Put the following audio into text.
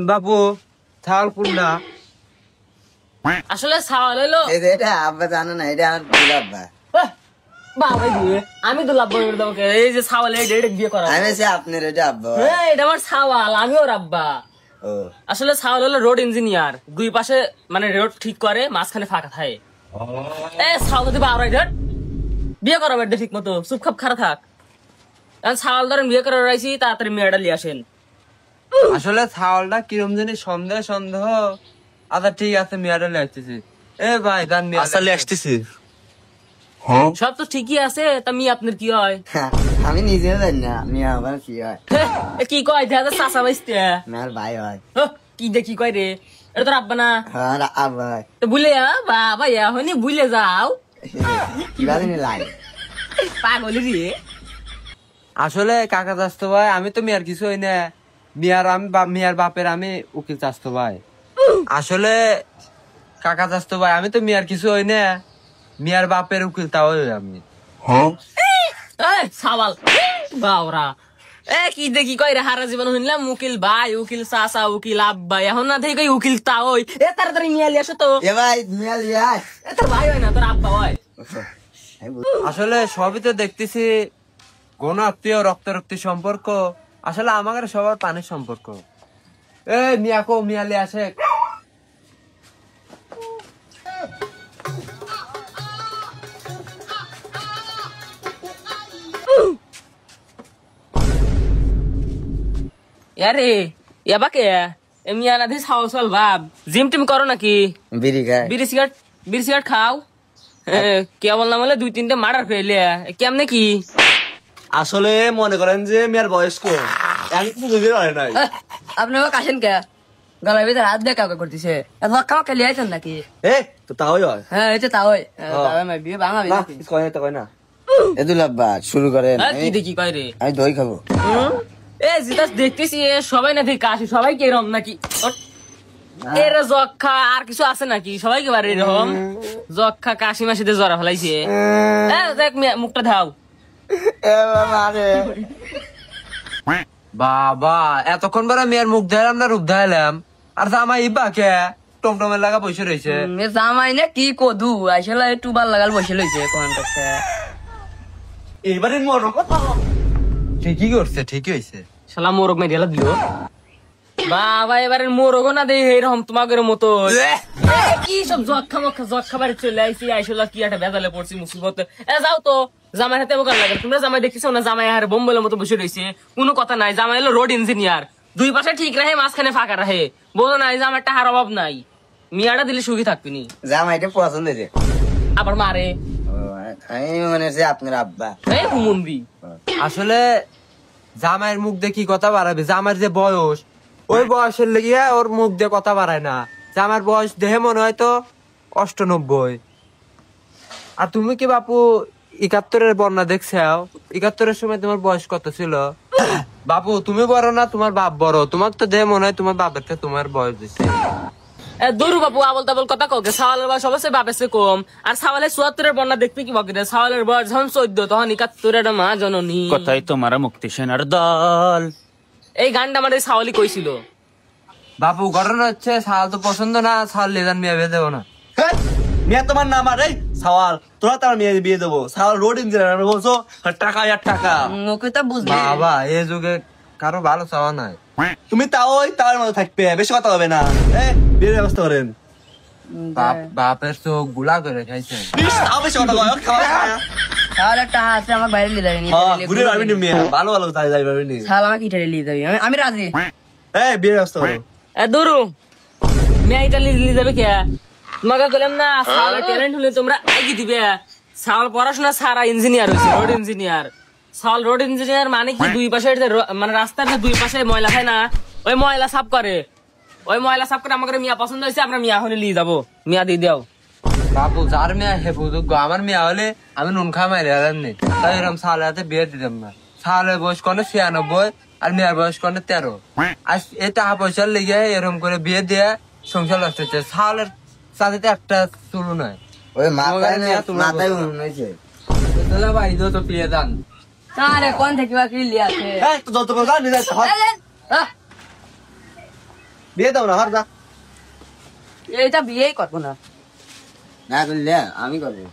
বাপু ছাগল কোনটা? আসলে ছাগল হলো এটা আব্বা জানো না, এটা আমার দুই আব্বা। বাবা দিয়ে আমি তো লাভ করে দেবো। এই যে ছাগল এটা বিয়ে করা, আমি সে আপনার এটা আব্বা। হ্যাঁ এটা আমার ছাগল, আমিও রাব্বা। ও আসলে ছাগল হলো রোড ইঞ্জিনিয়ার, দুই পাশে মানে রোড ঠিক করে, মাঝখানে ফাঁকা থাকে। এ ছাগল দিবা আড়াই ধর বিয়ে করাবে ঠিক মতো, চুপ খাপ খারাপ থাক। ছাগল ধরেন বিয়ে করে রাইছি, তাড়াতাড়ি মেয়েটা নিয়ে আসেন। আসলে ছাগলটা কিরম জানি সন্দেহ সন্দেহ। আচ্ছা ঠিক আছে, মেয়াটা আসতেছি। এ ভাই গান আসলে আসতেছি। সব তো ঠিকই আছে, তা মি আপনার কি হয়? আমি নিজেও জানি না আমি আবার কি হয়। কি কয় দেখা চাষা বাইসতে আমার ভাই হয়। কি দেখি কয় রে, এটা তোর আব্বা না? হ্যাঁ আব্বা। তো ভুলে বাবা হয়নি, ভুলে যাও কিভাবে লাই পাগলি রে। আসলে কাকা চাস্তো ভাই, আমি তো মেয়ার কিছু হই না। মেয়ার বাপের আমি উকিল চাস্তো ভাই। আসলে কাকা চাস্তো ভাই, আমি তো মেয়ার কিছু হই না। মেয়ার বাপের উকিল তাও আমি। সাবাল বাওরা কি দেখি কয় রে, হারা জীবন শুনলাম উকিল ভাই, উকিল চাচা, উকিল আব্বা, এখন না দেখি কই উকিল তাও। এ তাড়াতাড়ি মিয়ালি আসো তো। এ ভাই মিয়ালি আয়। তোর ভাই হয় না, তোর আব্বা হয়। আসলে সবই তো দেখতেছি কোন আত্মীয় রক্তারক্তি সম্পর্ক। আসলে আমাদের সবার পানির সম্পর্ক। এ মিয়াকো মিয়ালি আসে। আরে এবা কে মিয়া না দিস হাউস হল ভাব, জিম টিম করো নাকি? বিড়ি খায়। বিড়ি সিগারেট খাও? কে বললাম বলে 2-3টে মার্ডার ফেলে কেমনে কি? আসলে মনে করেন যে মেয়ের বয়স কম, নাই। আপনি কাশেন কে গলার ভিতরে হাত দিয়ে কাউকে করতেছে, কাউকে লিয়াইছেন নাকি? এ তো তাওই হয়। হ্যাঁ এটা তাই বিয়ে ভাঙাবি না নাকি? কিছু কয় না। এদুল আব্বা শুরু করেন। কি দেখি কয় রে, আমি দই খাবো। এ জিতাস দেখতেছি সবাই না দেখি কাশি, সবাই কি এরকম নাকি? এরা যক্ষা আর কিছু আছে নাকি? সবাই কি বারে এরকম যক্ষা কাশি মাসিতে জ্বরা ফেলাইছে। দেখ মুখটা ধাও। বাবা এতক্ষণ বেড়া মেয়ের মুখ ধরলাম না রূপ ধরলাম, আর জামাই ইবা কে টমটমের লাগা বসে রয়েছে। জামাই না কি কদু আসলে একটু ভাল লাগাল বসে লইছে কোন এবারে মরো কথা। ঠিকই করছে, ঠিকই হয়েছে। শালা মোরগ মেরে দিল বাবা, এবারে মোরগ না দেই এরকম তোমাদের মতো কি সব যক্ষা বাড়ি চলে আইসি, আইসলা কি একটা বেজালে পড়ছি মুসিবত। যাও তো, জামাই হাতে বোকার লাগে। তোমরা জামাই দেখতেছো না, জামাই আর বোম্বের মতো বসে রয়েছে, কোনো কথা নাই। জামাই হলো রোড ইঞ্জিনিয়ার, দুই পাশে ঠিক রাখে, মাঝখানে ফাঁকা রাখে। বোঝো না এই জামাইটা হার অভাব নাই, মিয়াটা দিলে সুখী থাকবি নি। জামাইটা পছন্দ হয়েছে আবার মারে। আমি মনে হচ্ছে আপনার আব্বা। এই হুমুন্দি আসলে জামাইয়ের মুখ দিয়ে কি কথা বাড়াবে? জামাইয়ের যে বয়স, ওই বয়সের লেগে ওর মুখ দিয়ে কথা বাড়ায় না। জামার বয়স দেহে মনে হয় তো 98। আর তুমি কি বাপু 71-এর বন্যা দেখছাও? 71-এর সময় তোমার বয়স কত ছিল? বাপু তুমি বড় না তোমার বাপ বড়? তোমার তো দেহে মনে হয় তোমার বাপের থেকে তোমার বয়স বেশি। দূর বাবু আবল তাবল কথা ককে, সাওয়ালের বয়স অবশ্যই বাপের চেয়ে কম। আর সাওয়ালের 74-এর বন্যা দেখবি কি বকে? সাওয়ালের বয়স যখন 14 তখন 71-এর মা জননী। কথাই তোমার মুক্তি সেনার দল। এই গানটা আমাদের সাওয়ালি কইছিল। বাপু ঘটনা হচ্ছে সাল তো পছন্দ না, সাল লেজান মেয়ে বেঁধে দেবো না। মেয়ে তোমার নাম আর সওয়াল, তোরা তার মেয়ে বিয়ে দেবো। সওয়াল রোড ইঞ্জিনিয়ার বলছো, টাকা আর টাকা। ওকে তো বুঝবি বাবা এই যুগে কারো ভালো চাওয়া নাই। তুমি তাওর মতো থাকবে, বেশি কথা হবে না। বিয়ের ব্যবস্থা করেন। বাপের চোখ গুলা করে খাইছে। বেশি কথা কয়, খাওয়া তাহলে একটা হাতে আমার বাইরে নিয়ে যাবি। ঘুরে পারবি নি মেয়ে, ভালো ভালো তাই যাই পারবি নি। শালা আমাকে ইটারে নিয়ে যাবি, আমি রাজি। বিয়ের ব্যবস্থা করো। দূরু মেয়ে ইটালি নিয়ে যাবে কে? তোমাকে বললাম না সাওয়ালের ট্যালেন্ট হলে তোমরা আগে দিবে। সাওয়াল পড়াশোনা সারা ইঞ্জিনিয়ার হয়েছে, রোড ইঞ্জিনিয়ার। সাওয়াল রোড ইঞ্জিনিয়ার মানে কি, দুই পাশে মানে রাস্তার দুই পাশে ময়লা খায় না, ওই ময়লা সাফ করে। ওই ময়লা সাফ করে আমাকে মিয়া পছন্দ হয়েছে, আমরা মিয়া হলে নিয়ে যাবো। মিয়া দিয়ে দাও বাপু, যার মেয়ে হে বুঝুক। আমার মেয়ে হলে আমি নুন খা মারি নি, তাই এরকম সালের হাতে বিয়ে দিতাম না। সালের বয়স করে 96 আর মেয়ের বয়স করে 13। আর এই টাকা পয়সার লেগে এরকম করে বিয়ে দিয়ে সংসার নষ্ট হচ্ছে। সালের সাথে একটা চুলু নয়। ওই মাথায় উনুন হয়েছে। ভাই তো পেয়ে যান আরে কোন থেকে বা কি লিয়াছে এই তো যত কথা নিয়ে যাচ্ছে বিয়ে দাও না হার দা এইটা বিয়েই করবো না না করলে আমি করবো